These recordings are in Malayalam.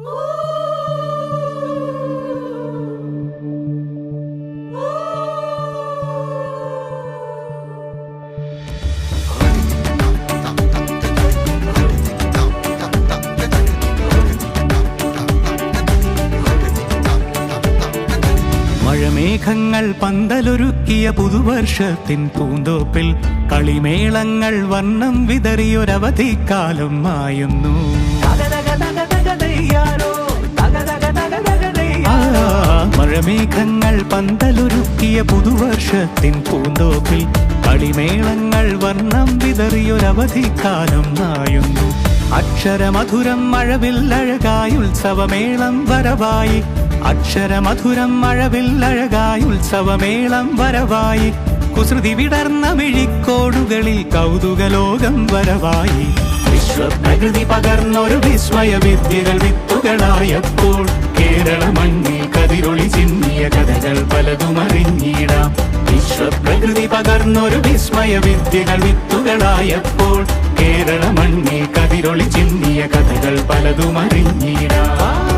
മഴമേഘങ്ങൾ പന്തലൊരുക്കിയ പുതുവർഷത്തിൻ പൂന്തോപ്പിൽ കളിമേളങ്ങൾ വർണ്ണം വിതറിയൊരവധിക്കാലം മായുന്നു. മഴമേഘങ്ങൾ പന്തലൊരുക്കിയ പുതുവർഷത്തിൻ പൂന്തോപ്പിൽ കളിമേളങ്ങൾ വർണ്ണം വിതറിയൊരവധിക്കാലം മായുന്നു. അക്ഷരമധുരം മഴവില്ലഴകായി ഉത്സവമേളം വരവായി. അക്ഷരമധുരം മഴവില്ലഴകായി ഉത്സവമേളം വരവായി. കുസൃതി വിടർന്ന മിഴിക്കോടുകളിൽ കൗതുകലോകം വരവായി. വിശ്വപ്രകൃതി പകർന്നൊരു വിസ്മയ വിദ്യകൾ വിത്തുകളായപ്പോൾ കേരള മണ്ണിൽ കതിരൊളി ചിന്നിയ കഥകൾ പലതും അറിഞ്ഞിടാം. വിശ്വപ്രകൃതി പകർന്നൊരു വിസ്മയ വിദ്യകൾ വിത്തുകളായപ്പോൾ കേരള മണ്ണിൽ കതിരൊളി ചിന്നിയ കഥകൾ പലതും അറിഞ്ഞിടാം.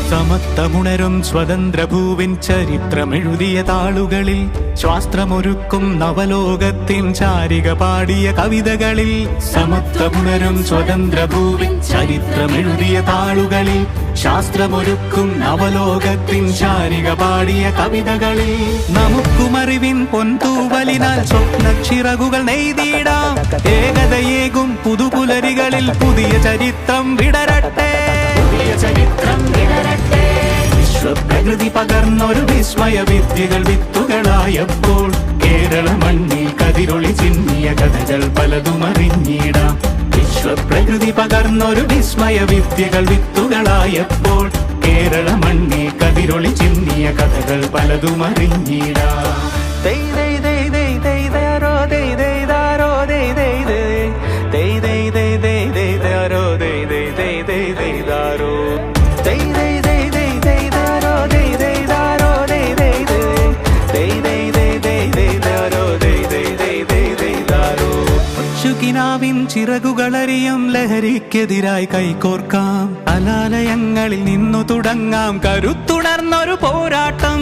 സമത്വമുണരും സ്വതന്ത്രഭൂവിൻ ചരിത്രമെഴുതിയ താളുകളിൽ ശാസ്ത്രമൊരുക്കും നവലോകത്തിൻ ചാരിക പാടിയ കവിതകളിൽ. സമത്വമുണരും സ്വതന്ത്രഭൂവിൻ ചരിത്രമെഴുതിയ താളുകളിൽ ശാസ്ത്രമൊരുക്കും നവലോകത്തിൻ ചാരിക പാടിയ കവിതകളിൽ. നമുക്കുമറിവിൻ പൊൻതൂവലിനാൽ സ്വപ്നച്ചിറകുകൾ നെയ്തിടാം. ഏകതയേകും പുതുപുലരികളിൽ പുതിയ ചരിത്രം വിടരട്ടെ. വിശ്വപ്രകൃതി പകർന്നൊരു വിസ്മയ വിദ്യകൾ വിത്തുകളായപ്പോൾ കേരള മണ്ണിൽ കതിരൊളി ചിന്നിയ കഥകൾ പലതും അറിഞ്ഞിടാം. വിശ്വപ്രകൃതി പകർന്നൊരു വിസ്മയ വിദ്യകൾ വിത്തുകളായപ്പോൾ കേരള മണ്ണിൽ കതിരൊളി ചിന്നിയ കഥകൾ പലതും അറിഞ്ഞിടാം. ിൻ ചിറകുകളറിയും ലഹരിക്കെതിരായി കൈകോർക്കാം. കലാലയങ്ങളിൽ നിന്നു തുടങ്ങാം കരുത്തുണർന്നൊരു പോരാട്ടം.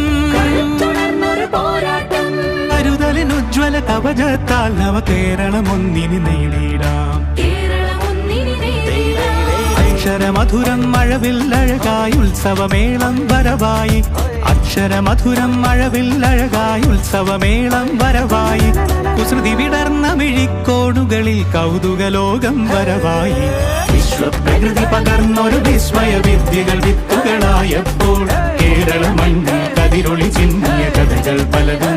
കരുതലിനുജ്വല കവചത്താൽ നവകേരളം ഒന്നിനി നേടിടാം. അക്ഷരമധുരം മഴവില്ലഴകായി ഉത്സവമേളം വരവായി. അക്ഷരമധുരം മഴവില്ലഴകായി ഉത്സവമേളം വരവായി. കുസൃതി വിടർന്ന മിഴിക്കോടുകളിൽ കൗതുകലോകം വരവായി. വിശ്വപ്രകൃതി പകർന്നൊരു വിസ്മയ വിദ്യകൾ വിത്തുകളായപ്പോൾ കേരള മണ്ണിൽ കതിരൊളി ചിന്നിയ കഥകൾ പലതും